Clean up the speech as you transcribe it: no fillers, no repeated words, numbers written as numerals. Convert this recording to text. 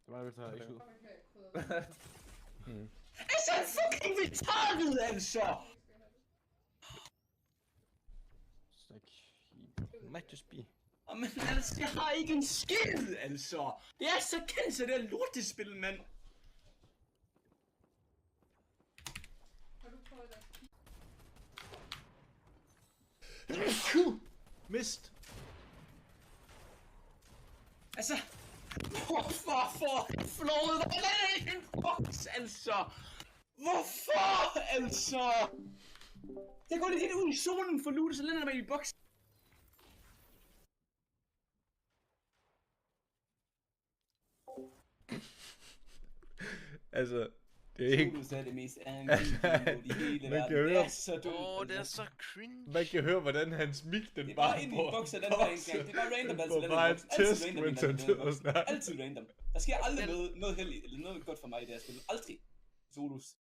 Det var så ikke ud. Altså, fucking retarded, altså! Might just be. Men altså, jeg har ikke en skid, altså! Det er så kendt, så det er lortespil, mand! Har du prøvet det? Mist! Altså, hvorfor får jeg flået den en boks, altså? Hvorfor, altså? Jeg går lige helt ud i zonen for loot, så lander mig i boks. Altså, det er ikke... Lotus er det mest angribende i hele Man kan verden. Det høre- er så dumt. Det er så cringe. Man kan høre, hvordan hans mic, den Det er bare bare ind i en boks, og den var en gang. Det er bare random, altså. Det Den var er bare en et boks. Altid test, random, mens den han er sidder og boks. snakker. Altid random. Der sker aldrig noget heldigt, eller noget godt for mig i det her spil. Aldrig. Solus.